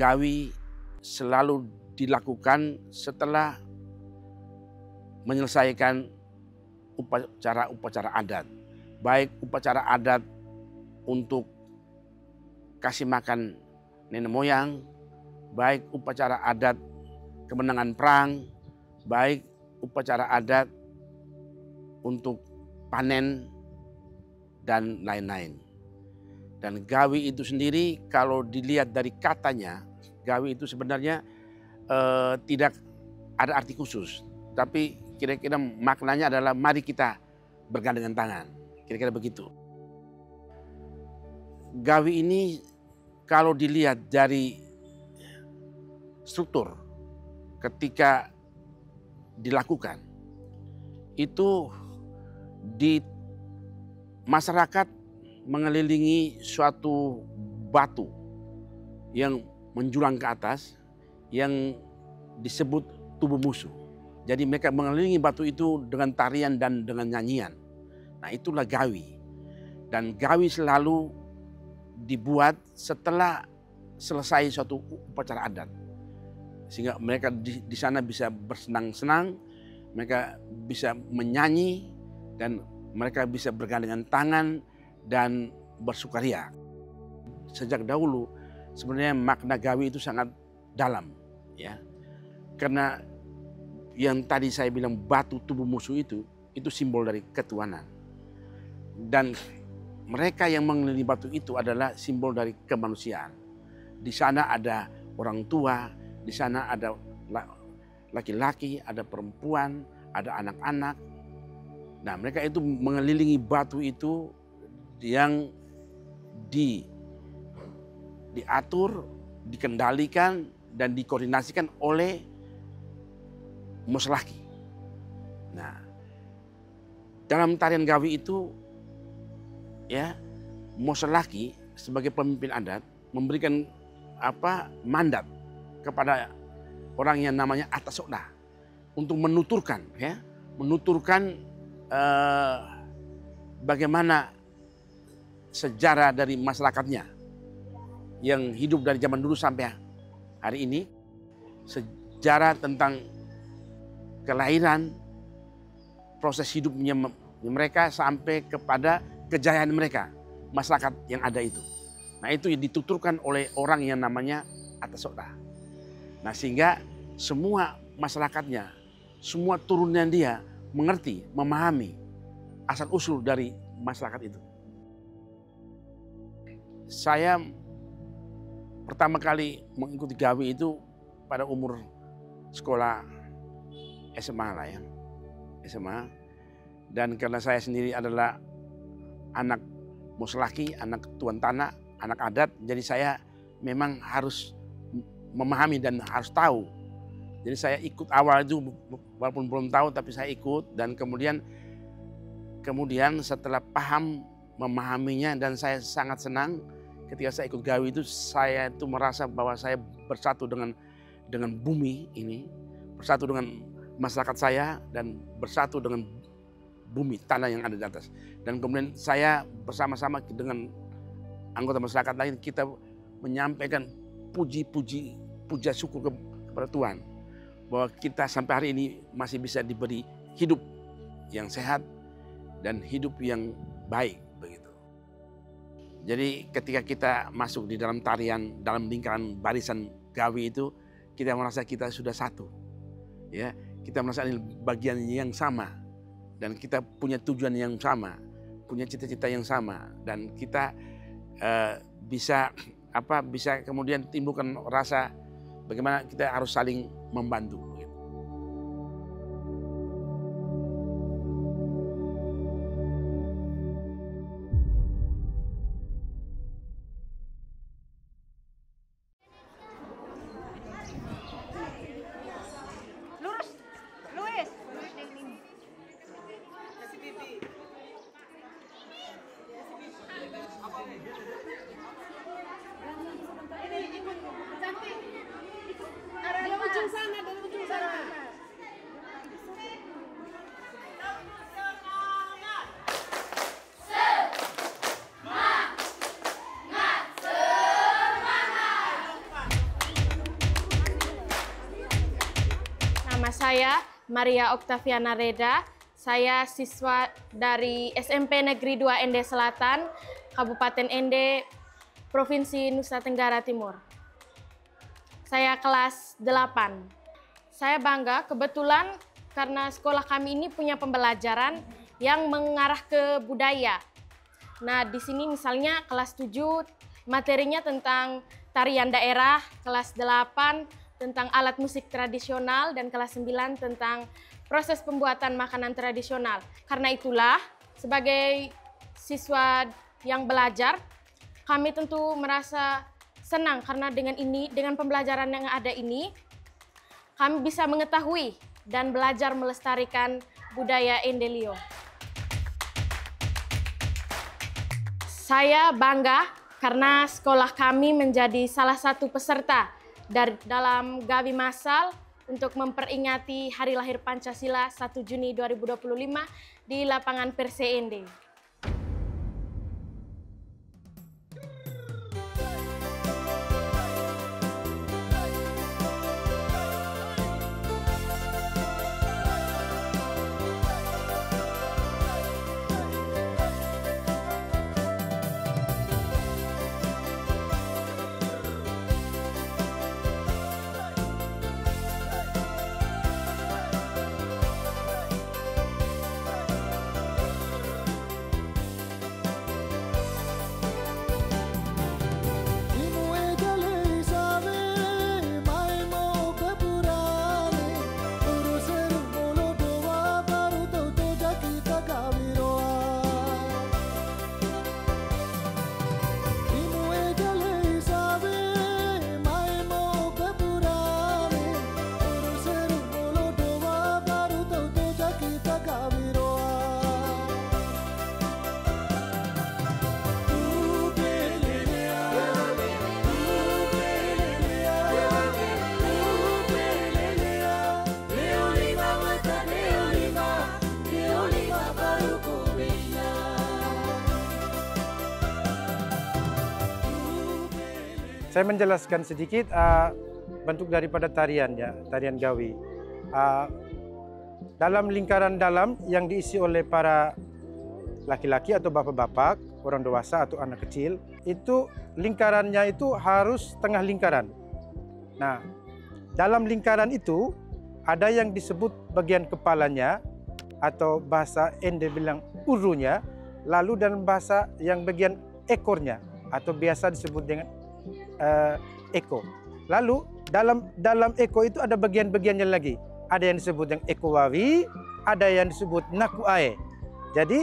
Gawi selalu dilakukan setelah menyelesaikan upacara-upacara adat. Baik upacara adat untuk kasih makan nenek moyang, baik upacara adat kemenangan perang, baik upacara adat untuk panen, dan lain-lain. Dan gawi itu sendiri kalau dilihat dari katanya, gawi itu sebenarnya tidak ada arti khusus. Tapi kira-kira maknanya adalah mari kita bergandengan tangan. Kira-kira begitu. Gawi ini kalau dilihat dari struktur ketika dilakukan, itu di masyarakat mengelilingi suatu batu yang menjulang ke atas yang disebut tubuh musuh. Jadi mereka mengelilingi batu itu dengan tarian dan dengan nyanyian. Nah, itulah gawi. Dan gawi selalu dibuat setelah selesai suatu upacara adat. Sehingga mereka di sana bisa bersenang-senang, mereka bisa menyanyi, dan mereka bisa bergandengan tangan dan bersukaria. Sejak dahulu sebenarnya makna gawi itu sangat dalam, ya. Karena yang tadi saya bilang batu tubuh musuh itu simbol dari ketuhanan. Dan mereka yang mengelilingi batu itu adalah simbol dari kemanusiaan. Di sana ada orang tua, di sana ada laki-laki, ada perempuan, ada anak-anak. Nah, mereka itu mengelilingi batu itu yang diatur, dikendalikan, dan dikoordinasikan oleh muslaki. Nah, dalam tarian gawi itu, ya, muslaki sebagai pemimpin adat memberikan mandat kepada orang yang namanya Atasokda untuk menuturkan, ya, bagaimana sejarah dari masyarakatnya yang hidup dari zaman dulu sampai hari ini, sejarah tentang kelahiran, proses hidupnya mereka sampai kepada kejayaan mereka, masyarakat yang ada itu. Nah, itu dituturkan oleh orang yang namanya Atasokda. Nah, sehingga semua masyarakatnya, semua turunan dia mengerti, memahami asal-usul dari masyarakat itu. Saya pertama kali mengikuti gawi itu pada umur sekolah SMA lah, ya. SMA. Dan karena saya sendiri adalah anak muslaki, anak tuan tanah, anak adat, jadi saya memang harus memahami dan harus tahu. Jadi saya ikut awal itu walaupun belum tahu, tapi saya ikut, dan kemudian setelah paham, memahaminya, dan saya sangat senang ketika saya ikut gawi itu. Saya itu merasa bahwa saya bersatu dengan bumi ini, bersatu dengan masyarakat saya, dan bersatu dengan bumi tanah yang ada di atas. Dan kemudian saya bersama-sama dengan anggota masyarakat lain, kita menyampaikan puja syukur kepada Tuhan bahwa kita sampai hari ini masih bisa diberi hidup yang sehat dan hidup yang baik, begitu. Jadi ketika kita masuk di dalam tarian, dalam lingkaran barisan gawi itu, kita merasa kita sudah satu, ya. Kita merasa ini bagian yang sama, dan kita punya tujuan yang sama, punya cita-cita yang sama, dan kita bisa kemudian timbulkan rasa bagaimana kita harus saling membantu. Dari ujung sana. Nama saya Maria Oktaviana Reda. Saya siswa dari SMP Negeri 2 Ende Selatan, Kabupaten Ende, Provinsi Nusa Tenggara Timur. Saya kelas 8. Saya bangga kebetulan karena sekolah kami ini punya pembelajaran yang mengarah ke budaya. Nah, di sini misalnya kelas 7 materinya tentang tarian daerah, kelas 8 tentang alat musik tradisional, dan kelas 9 tentang proses pembuatan makanan tradisional. Karena itulah, sebagai siswa yang belajar, kami tentu merasa senang karena dengan pembelajaran yang ada ini, kami bisa mengetahui dan belajar melestarikan budaya Endelio. Saya bangga karena sekolah kami menjadi salah satu peserta dalam Gawi Massal untuk memperingati Hari Lahir Pancasila 1 Juni 2025 di lapangan Perse Ende. Saya menjelaskan sedikit bentuk daripada tariannya, tarian Gawi. Dalam lingkaran dalam yang diisi oleh para laki-laki atau bapak-bapak, orang dewasa atau anak kecil, itu lingkarannya itu harus tengah lingkaran. Nah, dalam lingkaran itu ada yang disebut bagian kepalanya atau bahasa Ende bilang urunya, lalu dalam bahasa yang bagian ekornya atau biasa disebut dengan eko. Lalu dalam eko itu ada bagian-bagiannya lagi. Ada yang disebut yang eko wawi, ada yang disebut naku ae. Jadi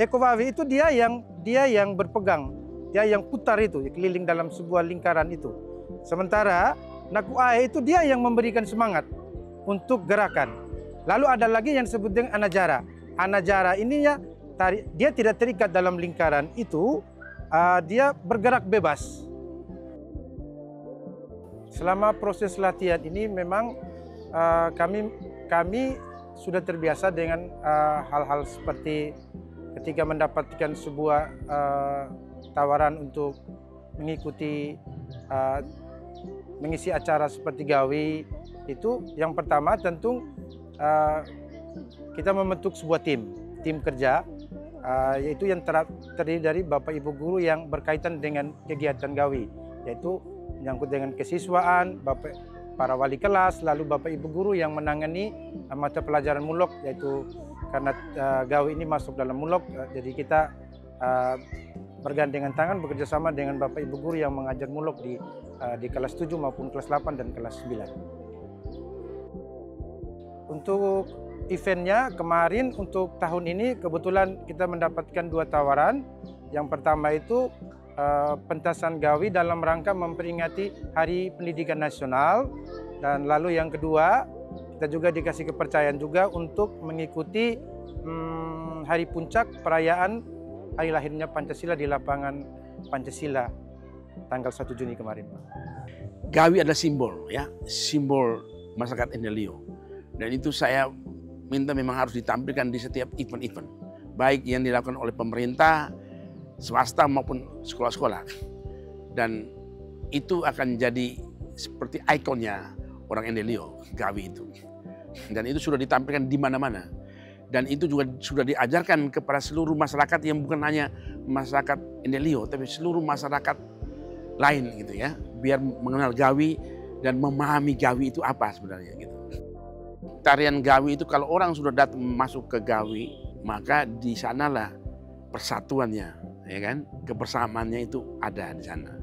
eko wawi itu dia yang berpegang, dia yang putar itu, keliling dalam sebuah lingkaran itu. Sementara naku ae itu dia yang memberikan semangat untuk gerakan. Lalu ada lagi yang disebut dengan anajara. Anajara ininya dia tidak terikat dalam lingkaran itu, dia bergerak bebas. Selama proses latihan ini memang kami sudah terbiasa dengan hal-hal seperti ketika mendapatkan sebuah tawaran untuk mengikuti mengisi acara seperti Gawi. Itu yang pertama tentu kita membentuk sebuah tim kerja, yaitu yang terdiri dari Bapak Ibu guru yang berkaitan dengan kegiatan Gawi, yaitu menyangkut dengan kesiswaan, para wali kelas, lalu Bapak Ibu guru yang menangani mata pelajaran mulok, yaitu karena Gawi ini masuk dalam mulok, jadi kita bergandengan tangan bekerja sama dengan Bapak Ibu guru yang mengajar mulok di kelas 7 maupun kelas 8 dan kelas 9. Untuk eventnya kemarin untuk tahun ini kebetulan kita mendapatkan 2 tawaran. Yang pertama itu pentasan Gawi dalam rangka memperingati Hari Pendidikan Nasional, dan lalu yang kedua kita juga dikasih kepercayaan juga untuk mengikuti hari puncak perayaan hari lahirnya Pancasila di lapangan Pancasila tanggal 1 Juni kemarin. Gawi adalah simbol, ya, simbol masyarakat Endelio, dan itu saya minta memang harus ditampilkan di setiap event-event, baik yang dilakukan oleh pemerintah, swasta maupun sekolah-sekolah, dan itu akan jadi seperti ikonnya orang Endelio, Gawi itu. Dan itu sudah ditampilkan di mana-mana. Dan itu juga sudah diajarkan kepada seluruh masyarakat yang bukan hanya masyarakat Endelio, tapi seluruh masyarakat lain gitu ya. Biar mengenal Gawi dan memahami Gawi itu apa sebenarnya gitu. Tarian Gawi itu kalau orang sudah datang masuk ke Gawi, maka di sanalah persatuannya, ya kan? Kebersamaannya itu ada di sana.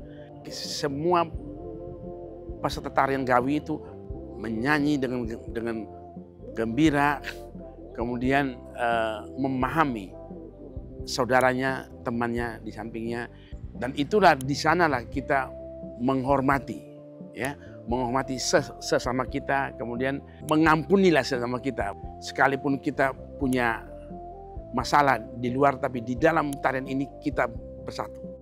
Semua peserta tarian Gawi itu menyanyi dengan gembira, kemudian memahami saudaranya, temannya di sampingnya, dan itulah di sanalah kita menghormati, ya, menghormati sesama kita, kemudian mengampunilah sesama kita, sekalipun kita punya masalah di luar, tapi di dalam tarian ini kita bersatu.